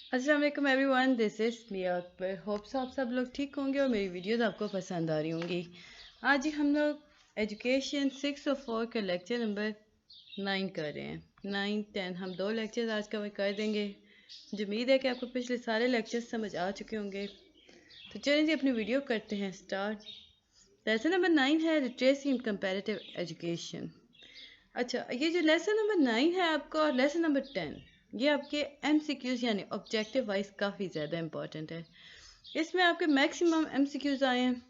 अस्सलाम वालेकुम everyone, this is Miya Akbar. Hopes आप सब लोग ठीक होंगे और मेरी वीडियोस आपको पसंद आ रही होंगी। आज ही हम लोग एजुकेशन 6 और 4 का लेक्चर नंबर 9 कर रहे हैं। 9, 10 हम 2 लेक्चर्स आज कवर कर देंगे। मुझे उम्मीद है कि आपको पिछले सारे लेक्चर्स समझ आ चुके होंगे। तो चलिए जी अपनी वीडियो करते हैं स्टार्ट। लेसन नंबर 9 है लिटरेसी इन कंपैरेटिव एजुकेशन। अच्छा, ये जो लेसन नंबर 9 है आपका और लेसन नंबर 10, ये आपके MCQs यानी ऑब्जेक्टिव वाइज काफ़ी ज़्यादा इंपॉर्टेंट है। इसमें आपके मैक्सिमम MCQs आए हैं,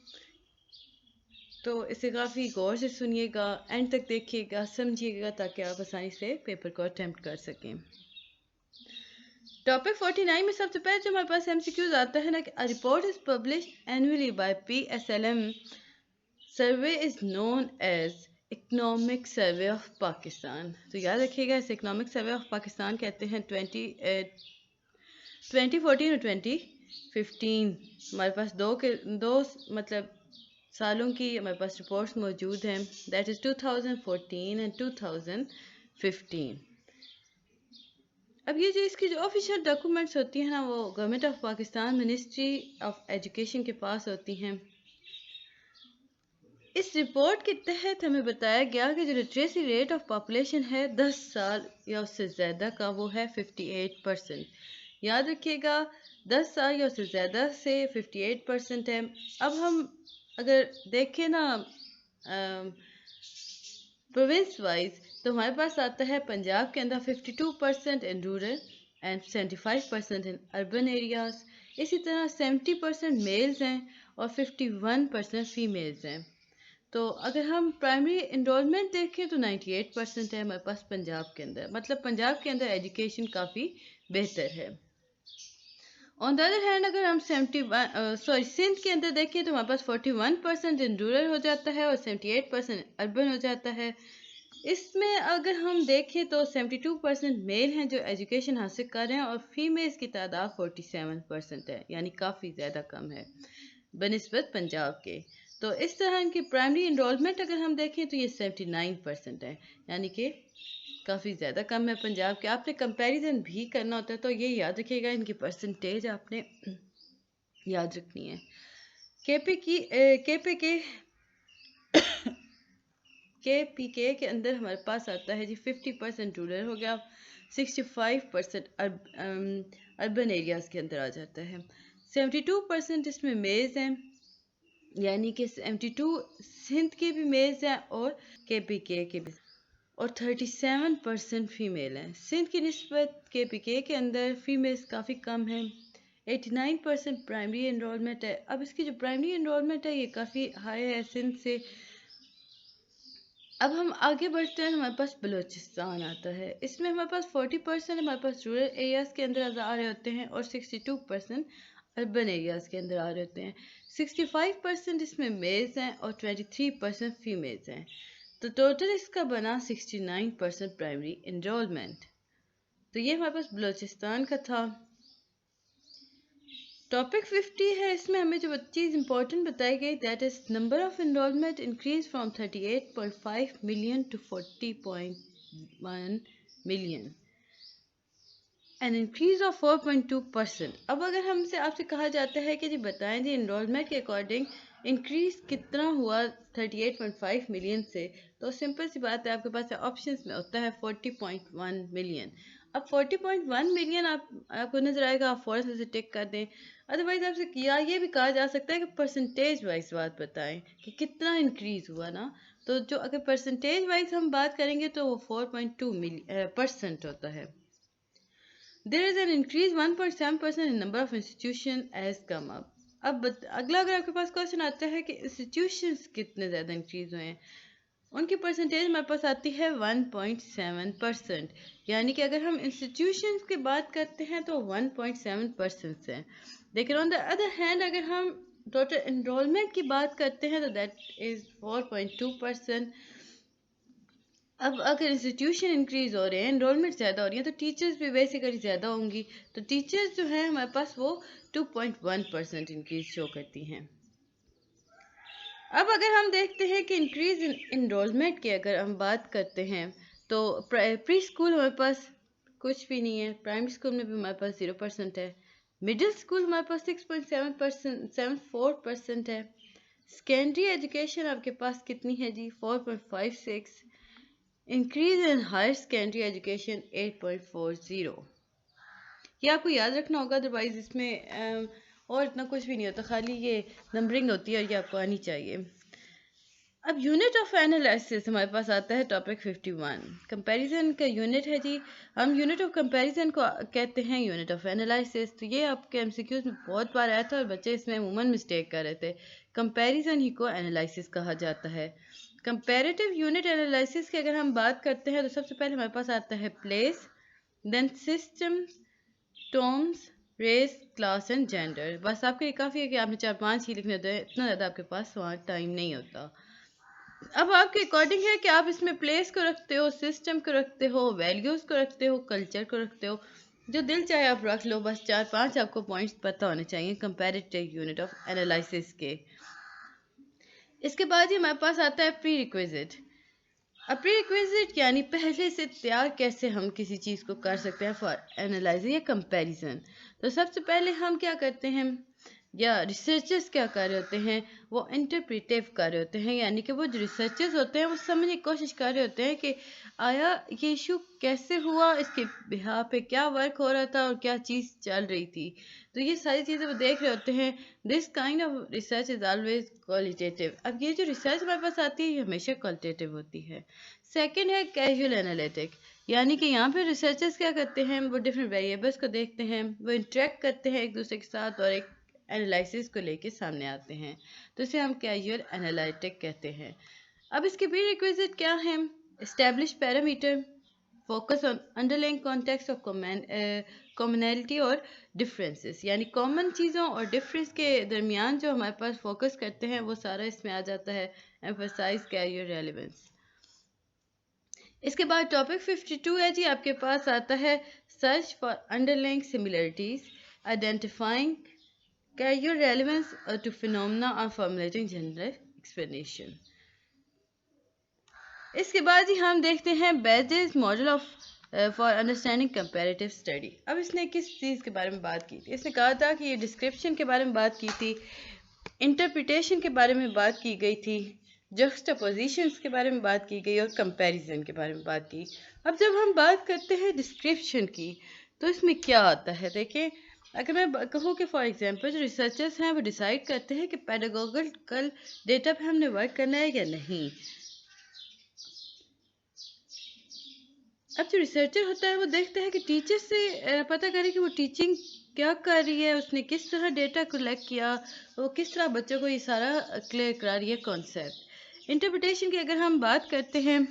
तो इसे काफ़ी गौर से सुनिएगा, एंड तक देखिएगा, समझिएगा, ताकि आप आसानी से पेपर को अटेम्प्ट कर सकें। टॉपिक 49 में सबसे पहले जो हमारे पास MCQs आता है ना कि a report is publish annually by PSLM survey is known as economic survey of Pakistan. तो याद रखिएगा, इसे इकोनॉमिक सर्वे ऑफ पाकिस्तान कहते हैं। 2014 और 2015 हमारे पास दो मतलब सालों की हमारे पास रिपोर्ट्स मौजूद हैं। That is 2014 and 2015। अब ये जो इसकी जो ऑफिशियल डॉक्यूमेंट्स होती हैं ना, वो government of Pakistan ministry of education के पास होती हैं। इस रिपोर्ट के तहत हमें बताया गया कि जो लिटरेसी रेट ऑफ पॉपुलेशन है 10 साल या उससे ज़्यादा का, वो है 58%। याद रखिएगा, 10 साल या उससे ज़्यादा से 58% है। अब हम अगर देखें ना प्रोविंस वाइज, तो हमारे पास आता है पंजाब के अंदर 52% in rural and 75% in urban areas. इसी तरह 70% मेल्स हैं और 51% फीमेल्स हैं। तो अगर हम प्राइमरी इनरोलमेंट देखें तो 98% है हमारे पास पंजाब के अंदर, मतलब पंजाब के अंदर एजुकेशन काफ़ी बेहतर है। ऑन द अदर हैंड अगर हम सिंध के अंदर देखें तो हमारे पास 41% इन रूरल हो जाता है और 78% अर्बन हो जाता है। इसमें अगर हम देखें तो 72% मेल हैं जो एजुकेशन हासिल कर रहे हैं और फीमेल्स की तादाद 47% है, यानी काफ़ी ज़्यादा कम है बनिस्बत पंजाब के। तो इस तरह इनकी प्राइमरी इनरोलमेंट अगर हम देखें तो ये 79% है, यानी कि काफ़ी ज़्यादा कम है पंजाब के। आपने कंपैरिजन भी करना होता है तो ये याद रखिएगा, इनकी परसेंटेज आपने याद रखनी है। KPK के अंदर हमारे पास आता है जी 50% रूरल हो गया, 65% अर्बन एरियाज़ के अंदर आ जाता है। 72% इसमें मेल्स हैं, यानी कि 72 सिंध के भी मेल्स हैं और KPK के भी, और 37% फीमेल हैं। सिंध की निस्बत KPK के अंदर फीमेल्स काफ़ी कम हैं। 89% प्राइमरी इनरोलमेंट है। अब इसकी जो प्राइमरी इनरोलमेंट है ये काफ़ी हाई है सिंध से। अब हम आगे बढ़ते हैं, हमारे पास बलूचिस्तान आता है। इसमें हमारे पास 40% हमारे पास रूरल एरियाज़ के अंदर आ रहे होते हैं और 62% अर्बन एरियाज़ के अंदर आ रहे होते हैं। 65% इसमें मेल्स हैं और 23% फीमेल्स हैं। तो टोटल इसका बना 69% प्राइमरी इनरोलमेंट। तो ये हमारे पास बलूचिस्तान का था। टॉपिक 50 है, इसमें हमें जो चीज़ इंपॉर्टेंट बताई गई, that is number of enrolment increase from 38.5 million to 40.1 million, an increase of 4.2%। अब अगर हमसे आपसे कहा जाता है कि जी बताएं जी इनरोलमेंट के अकॉर्डिंग इंक्रीज कितना हुआ 38.5 मिलियन से, तो सिंपल सी बात है, आपके पास ऑप्शंस में होता है 40.1 मिलियन। अब 40.1 मिलियन आपको नजर आएगा, आप फौरन से टिक कर दें। अदरवाइज आपसे किया ये भी कहा जा सकता है कि परसेंटेज वाइज बात बताएं कि कितना इंक्रीज हुआ ना। तो जो अगर परसेंटेज वाइज हम बात करेंगे तो वो 4.2% होता है। There is an increase 1.7% in number of institution as come up. अब अगला अगर आपके पास क्वेश्चन आता है कि इंस्टीट्यूशंस कितने ज़्यादा इंक्रीज हुए हैं, उनकी परसेंटेज हमारे पास आती है 1.7%। यानी कि अगर हम इंस्टीट्यूशंस की बात करते हैं तो 1.7% से। लेकिन ऑन द अदर हैंड अगर हम टोटल एनरोलमेंट की बात करते हैं तो दैट इज़ 4.2%। अब अगर इंस्टीट्यूशन इंक्रीज हो रहे हैं, एनरोलमेंट ज़्यादा हो रही है, तो टीचर्स भी बेसिकली ज़्यादा होंगी। तो टीचर्स जो हैं हमारे पास वो 2.1% इंक्रीज शो करती हैं। अब अगर हम देखते हैं कि इंक्रीज इन एनरोलमेंट की अगर हम बात करते हैं तो प्री स्कूल हमारे पास कुछ भी नहीं है। प्राइमरी स्कूल में भी हमारे पास 0% है। मिडिल स्कूल हमारे पास 6.74% है। सेकेंडरी एजुकेशन आपके पास कितनी है जी? 4.56। Increase in higher secondary education 8.40। ये आपको याद रखना होगा, अदरवाइज इसमें और इतना कुछ भी नहीं होता, खाली ये नंबरिंग होती है और ये आपको आनी चाहिए। अब यूनिट ऑफ एनालिसिस हमारे पास आता है टॉपिक 51। कंपैरिजन का यूनिट है जी। हम यूनिट ऑफ कंपैरिजन को कहते हैं यूनिट ऑफ एनालिसिस। तो ये आपके एमसीक्यूज में बहुत बार आया था और बच्चे इसमें अमूमन मिस्टेक कर रहे थे। कंपैरिजन ही को एनालिसिस कहा जाता है। कंपैरेटिव यूनिट एनालिसिस की अगर हम बात करते हैं तो सबसे पहले हमारे पास आता है place, then system, terms, race, class and gender. बस आपके लिए काफ़ी है कि आपने 4-5 ही लिखने होते हैं, इतना ज़्यादा आपके पास वहाँ टाइम नहीं होता। अब आपके अकॉर्डिंग है कि आप इसमें प्लेस को रखते हो, सिस्टम को रखते हो, वैल्यूज़ को रखते हो, कल्चर को रखते हो, जो दिल चाहे आप रख लो। बस 4-5 आपको पॉइंट्स पता होने चाहिए कंपैरेटिव यूनिट ऑफ एनालिसिस के। इसके बाद ही हमारे पास आता है प्री रिक्विजिट। अब प्री रिक्विजिट यानी पहले से तैयार कैसे हम किसी चीज़ को कर सकते हैं फॉर एनालाइजिंग या कंपैरिजन। तो सबसे पहले हम क्या करते हैं, या रिसर्चर्स क्या कर रहे होते हैं, वो इंटरप्रिटिव कर रहे होते हैं, यानी कि वो जो रिसर्चर्स होते हैं वो समझने की कोशिश कर रहे होते हैं कि आया ये इशू कैसे हुआ, इसके बिहार पे क्या वर्क हो रहा था और क्या चीज़ चल रही थी। तो ये सारी चीज़ें वो देख रहे होते हैं। This kind of research is always qualitative. अब ये जो रिसर्च हमारे पास आती है ये हमेशा क्वालिटेटिव होती है। सेकेंड है कैजुअल एनालिटिक, यानी कि यहाँ पे रिसर्चर्स क्या करते हैं, वो डिफरेंट वेरिएबल्स को देखते हैं, वो इंटरेक्ट करते हैं एक दूसरे के साथ और एक एनालिसिस को लेके सामने आते हैं। तो इसे हम कैजुअल एनालिटिक कहते हैं। अब इसके प्री रिक्विजिट क्या हैं? Establish parameter, focus on underlying context of commonality और डिफरेंसेस, यानी कॉमन चीज़ों और डिफरेंस के दरमियान जो हमारे पास फोकस करते हैं वो सारा इसमें आ जाता है। Emphasise career relevance. इसके बाद टॉपिक 52 है जी, आपके पास आता है search for underlying similarities, identifying career relevance to phenomena और फॉर्मुलेटिंग जनरल एक्सप्लेनेशन। इसके बाद ही हम देखते हैं basis model of for understanding comparative study. अब इसने किस चीज़ के बारे में बात की थी? इसने कहा था कि ये डिस्क्रिप्शन के बारे में बात की थी, इंटरप्रिटेशन के बारे में बात की गई थी, जक्सटापोजिशंस के बारे में बात की गई और कंपैरिजन के बारे में बात की। अब जब हम बात करते हैं डिस्क्रिप्शन की तो इसमें क्या आता है, देखिए अगर मैं कहूँ कि फॉर एग्जांपल जो रिसर्चर्स हैं वो डिसाइड करते हैं कि पेडागोगिकल डेटा पे हमने वर्क करना है या नहीं। अब जो रिसर्चर होता है वो देखता है कि टीचर से पता करे कि वो टीचिंग क्या कर रही है, उसने किस तरह डेटा कलेक्ट किया, वो किस तरह बच्चों को ये सारा क्लियर करा रही है कॉन्सेप्ट। इंटरप्रिटेशन की अगर हम बात करते हैं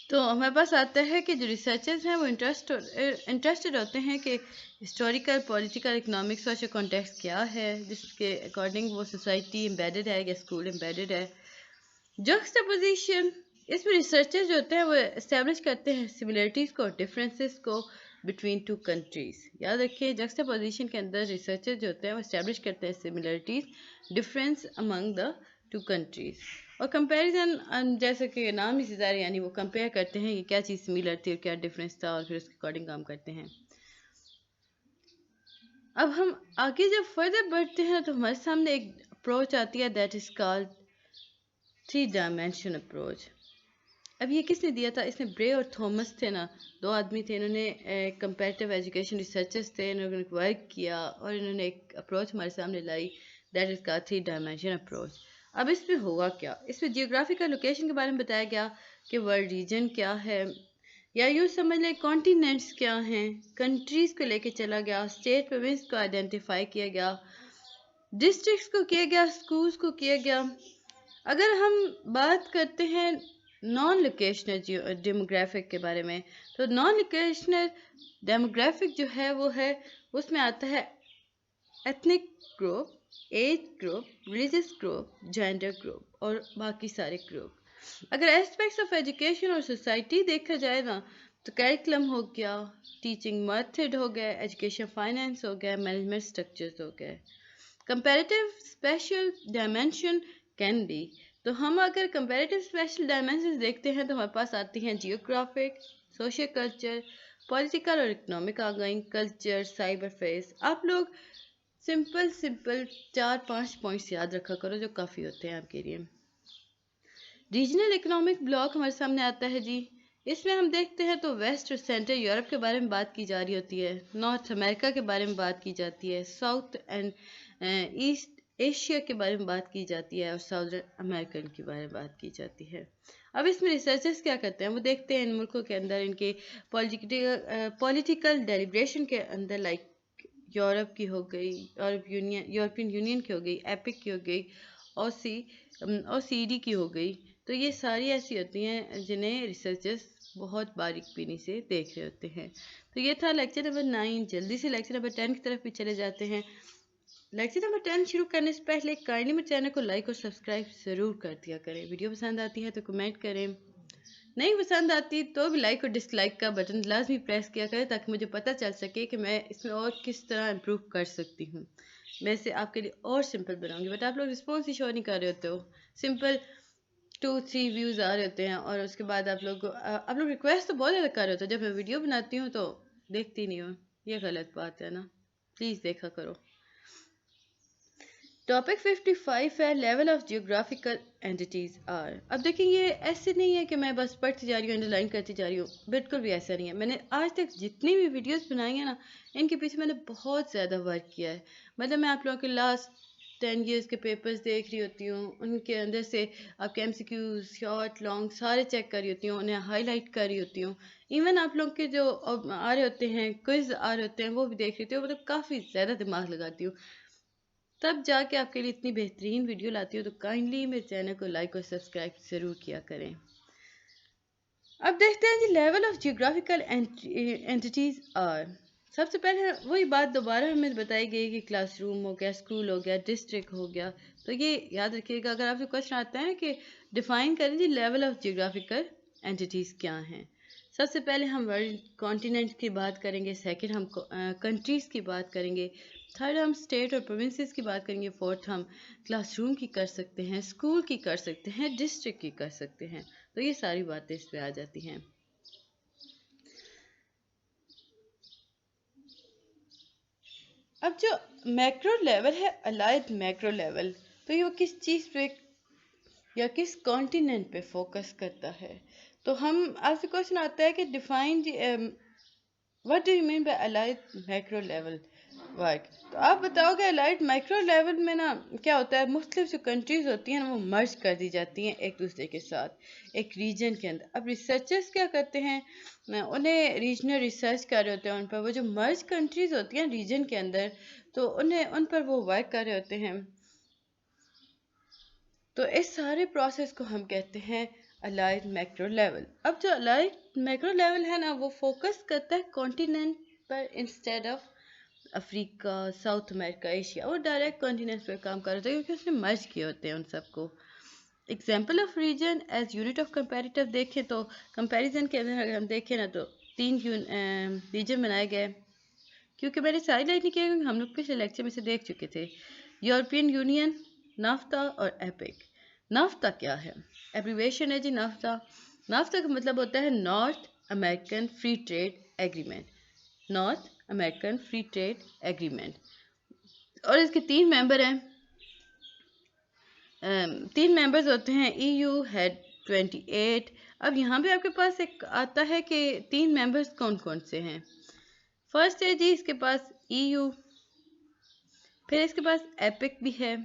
तो हमारे पास आता है कि जो रिसर्चर्स हैं वो इंटरेस्टेड होते हैं कि historical, political, economic, social context क्या है जिसके अकॉर्डिंग वो सोसाइटी एम्बेडेड है या स्कूल एम्बेडेड है। जक्सटापोजिशन, इसमें रिसर्चर्स जो होते हैं वो इस्टेब्लिश करते हैं सिमिलरिटीज़ को और डिफरेंसेस को बिटवीन टू कंट्रीज़। याद रखिए जक्सटापोजिशन के अंदर रिसर्चर्स जो होते हैं वो इस्टेब्लिश करते हैं similarities, difference among the two countries. और कंपैरिजन जैसे कि नाम ही से ज़ाहिर यानी वो कंपेयर करते हैं कि क्या चीज़ सिमिलर थी और क्या डिफरेंस था और फिर उसके अकॉर्डिंग काम करते हैं। अब हम आगे जब फर्दर बढ़ते हैं तो हमारे सामने एक अप्रोच आती है that is called 3 dimension approach. अब ये किसने दिया था? इसने ब्रे और थॉमस थे ना, दो आदमी थे, इन्होंने कंपैरेटिव एजुकेशन रिसर्चर्स थे, इन्होंने वर्क किया और इन्होंने एक अप्रोच हमारे सामने लाई दैट इज़ का 3 डायमेंशन अप्रोच। अब इसमें होगा क्या? इसमें जियोग्राफिकल लोकेशन के बारे में बताया गया कि वर्ल्ड रीजन क्या है, या यूँ समझ लें कॉन्टिनेंट्स क्या हैं, कंट्रीज़ को लेके चला गया, स्टेट प्रोविंस को आइडेंटिफाई किया गया, डिस्ट्रिक्ट्स को किया गया, स्कूल्स को किया गया। अगर हम बात करते हैं नॉन लोकेशनल डेमोग्राफिक के बारे में, तो नॉन लोकेशनल डेमोग्राफिक जो है वो है, उसमें आता है ethnic group, age group, religious group, gender group और बाकी सारे ग्रुप। अगर एस्पेक्ट्स ऑफ एजुकेशन और सोसाइटी देखा जाए ना तो करिकुलम हो गया, टीचिंग मेथड हो गया, एजुकेशन फाइनेंस हो गया, मैनेजमेंट स्ट्रक्चर्स हो गए। Comparative special dimension can be, तो हम अगर कंपैरेटिव स्पेशल डायमेंशंस देखते हैं तो हमारे पास आती हैं जियोग्राफिक, सोशल कल्चर, पॉलिटिकल और इकोनॉमिक आगाही, कल्चर, साइबर फेस। आप लोग सिंपल सिंपल 4-5 पॉइंट्स याद रखा करो जो काफ़ी होते हैं आपके लिए। रीजनल इकोनॉमिक ब्लॉक हमारे सामने आता है जी। इसमें हम देखते हैं तो वेस्ट और सेंट्रल यूरोप के बारे में बात की जा रही होती है, नॉर्थ अमेरिका के बारे में बात की जाती है, साउथ एंड ईस्ट एशिया के बारे में बात की जाती है और साउदर्न अमेरिकन के बारे में बात की जाती है। अब इसमें रिसर्चर्स क्या करते हैं, वो देखते हैं इन मुल्कों के अंदर इनके पॉलिटिकल डेलिब्रेशन के अंदर, लाइक यूरोप की हो गई, यूरोपियन यूनियन की हो गई, एपिक की हो गई, ओसी ओसीडी की हो गई। तो ये सारी ऐसी होती हैं जिन्हें रिसर्चर्स बहुत बारीक बीनी से देख रहे होते हैं। तो ये था लेक्चर नंबर 9। जल्दी से लेक्चर नंबर 10 की तरफ भी चले जाते हैं। लेक्चर नंबर 10 शुरू करने से पहले काइंडली मेरे चैनल को लाइक और सब्सक्राइब ज़रूर कर दिया करें। वीडियो पसंद आती है तो कमेंट करें, नहीं पसंद आती तो भी लाइक और डिसलाइक का बटन लाजमी प्रेस किया करें ताकि मुझे पता चल सके कि मैं इसमें और किस तरह इम्प्रूव कर सकती हूँ। मैं इसे आपके लिए और सिंपल बनाऊंगी, बट आप लोग रिस्पॉन्स ही शो नहीं कर रहे होते हो। सिंपल 2-3 व्यूज़ आ रहे होते हैं और उसके बाद आप लोग रिक्वेस्ट तो बहुत ज़्यादा कर रहे होते हो, जब मैं वीडियो बनाती हूँ तो देखती नहीं हो। ये गलत बात है ना, प्लीज़ देखा करो। टॉपिक 55 है level of geographical entities are. अब देखिए ये ऐसे नहीं है कि मैं बस पढ़ती जा रही हूँ, अंडरलाइन करती जा रही हूँ, बिल्कुल भी ऐसा नहीं है। मैंने आज तक जितनी भी वीडियोस बनाई हैं ना, इनके पीछे मैंने बहुत ज़्यादा वर्क किया है। मतलब मैं आप लोगों के लास्ट 10 years के पेपर्स देख रही होती हूँ, उनके अंदर से आपके MCQs शॉर्ट लॉन्ग सारे चेक कर रही होती हूँ, उन्हें हाईलाइट कर रही होती हूँ। इवन आप लोग के जो आ रहे होते हैं क्विज आ रहे होते हैं वो भी देख रही होती हूँ। मतलब काफ़ी ज़्यादा दिमाग लगाती हूँ, तब जाके आपके लिए इतनी बेहतरीन वीडियो लाती हूँ। तो काइंडली मेरे चैनल को लाइक और सब्सक्राइब ज़रूर किया करें। अब देखते हैं G level of geographical entities are. सबसे पहले वही बात दोबारा हमें बताई गई कि क्लासरूम हो गया, स्कूल हो गया, डिस्ट्रिक्ट हो गया। तो ये याद रखिएगा, अगर आपसे क्वेश्चन आता है कि डिफाइन करें जी लेवल ऑफ जियोग्राफिकल एंटिटीज़ क्या हैं। सबसे पहले हम वर्ल्ड कॉन्टिनेंट की बात करेंगे, सेकंड हम कंट्रीज़ की बात करेंगे, थर्ड हम स्टेट और प्रोविंसेस की बात करेंगे, फोर्थ हम क्लासरूम की कर सकते हैं, स्कूल की कर सकते हैं, डिस्ट्रिक्ट की कर सकते हैं। तो ये सारी बातें इसमें आ जाती हैं। अब जो मैक्रो लेवल है, अलाइड मैक्रो लेवल, तो ये वो किस चीज़ पे या किस कॉन्टिनेंट पे फोकस करता है। तो हम आपसे क्वेश्चन आता है कि define what do you mean by allied macro level work. तो आप बताओगे अलाइड माइक्रो लेवल में ना क्या होता है, मुख्तलिफ जो कंट्रीज होती हैं ना वो मर्ज कर दी जाती हैं एक दूसरे के साथ एक रीजन के अंदर। अब रिसर्चर्स क्या करते हैं, उन्हें रीजनल रिसर्च कर रहे होते हैं उन पर, वो जो मर्ज कंट्रीज होती हैं रीजन के अंदर, तो उन्हें उन पर वो वर्क कर रहे होते हैं। तो इस सारे प्रोसेस को हम कहते हैं अलाइड मैक्रो लेवल। अब जो अलाइड मैक्रो लेवल है ना वो फोकस करता है कॉन्टिनेंट पर instead of Africa, south America, Asia, और डायरेक्ट कॉन्टिनेंट्स पर काम कर रहे होते हैं क्योंकि उसने मर्ज किए होते हैं उन सबको। Example of region as unit of comparative देखें तो कंपैरिजन के अंदर अगर हम देखें ना तो 3 रीजन बनाए गए, क्योंकि मैंने सारी लाइट नहीं किया क्योंकि हम लोग पिछले लेक्चर में से देख चुके थे। यूरोपियन यूनियन, नाफ्ता और एपिक। नाफ्ता क्या है, एब्रीवेशन है जी नाफ्ता। नाफ्ता का मतलब होता है north American free trade agreement, north American free trade agreement. और इसके 3 मेंबर हैं, 3 मेंबर्स होते हैं, EU हेड 28। अब यहाँ पे आपके पास एक आता है कि 3 मेंबर्स कौन कौन से हैं। फर्स्ट है जी इसके पास EU, फिर इसके पास एपिक भी है,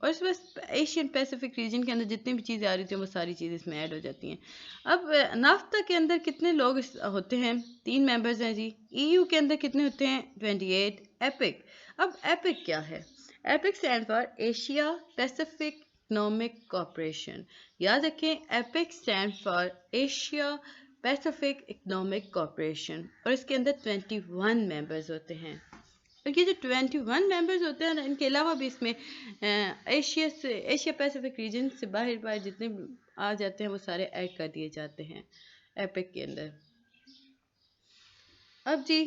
और इसके पास एशियन पैसिफिक रीजन के अंदर जितनी भी चीज़ें आ रही थी वो सारी चीज़ें इसमें ऐड हो जाती हैं। अब नाफ्ता के अंदर कितने लोग होते हैं, 3 मेंबर्स हैं जी। EU के अंदर कितने होते हैं, 28। एपिक, अब एपिक क्या है, epic stand for Asia Pacific economic corporation. याद रखें, epic stand for Asia Pacific economic corporation, और इसके अंदर 21 मेंबर्स होते हैं। और ये जो 21 मेंबर्स होते हैं ना, इनके अलावा भी इसमें एशिया पैसिफिक रीजन से बाहर बाहर जितने आ जाते हैं वो सारे ऐड कर दिए जाते हैं एपिक के अंदर। अब जी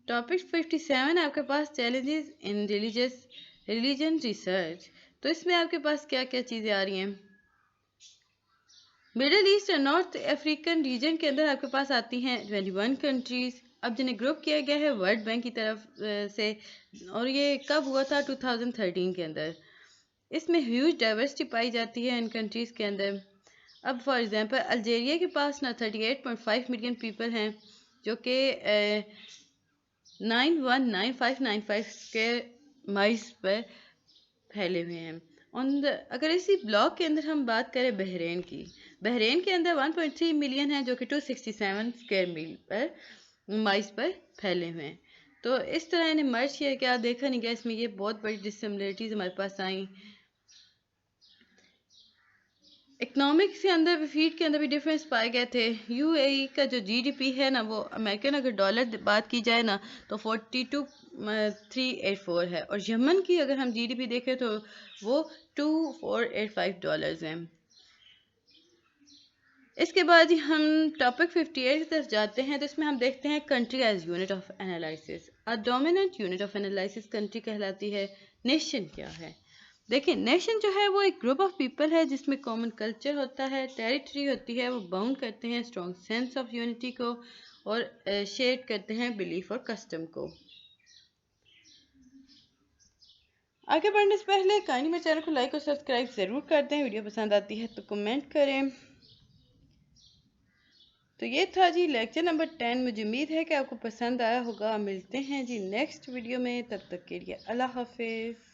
टॉपिक 57 है आपके पास, चैलेंजेस इन रिलीजन रिसर्च। तो इसमें आपके पास क्या क्या चीज़ें आ रही हैं। मिडिल ईस्ट और नॉर्थ अफ्रीकन रीजन के अंदर आपके पास आती हैं 21 कंट्रीज़, अब जिन्हें ग्रुप किया गया है वर्ल्ड बैंक की तरफ से, और ये कब हुआ था 2013 के अंदर। इसमें ह्यूज डाइवर्सिटी पाई जाती है इन कंट्रीज़ के अंदर। अब फॉर एग्जांपल अल्जीरिया के पास ना 38.5 मिलियन पीपल हैं, जो कि 919595 स्क्वायर माइल्स पर फैले हुए हैं। अगर इसी ब्लॉक के अंदर हम बात करें बहरीन की, बहरीन के अंदर 1.3 मिलियन है, जो कि 267 स्क्वायर मील पर माइल्स पर फैले हुए हैं। तो इस तरह इन्हें मर्ज किया क्या देखा नहीं गया, इसमें ये बहुत बड़ी डिससिमिलरिटीज़ हमारे पास आई। इकोनॉमिक्स के अंदर भी, फीड के अंदर भी डिफरेंस पाए गए थे। यूएई का जो जीडीपी है ना, वो अमेरिकन अगर डॉलर बात की जाए ना तो 42,384 है, और यमन की अगर हम जीडीपी देखें तो वो $2,485 हैं। इसके बाद ही हम टॉपिक 58 की तरफ जाते हैं, तो इसमें हम देखते हैं country as unit of analysis. A dominant unit of analysis country कहलाती है। नेशन क्या है? देखिए, नेशन जो है वो एक ग्रुप ऑफ पीपल है जिसमें कॉमन कल्चर होता है, टेरिटरी होती है, वो बाउंड करते हैं स्ट्रॉन्ग सेंस ऑफ यूनिटी को, और शेयर करते हैं बिलीफ और कस्टम को। आगे बढ़ने से पहले काइंडली मेरे चैनल को लाइक और सब्सक्राइब ज़रूर कर दें। वीडियो पसंद आती है तो कमेंट करें। तो ये था जी लेक्चर नंबर 10। मुझे उम्मीद है कि आपको पसंद आया होगा। मिलते हैं जी नेक्स्ट वीडियो में, तब तक के लिए अल्लाह हाफिज़।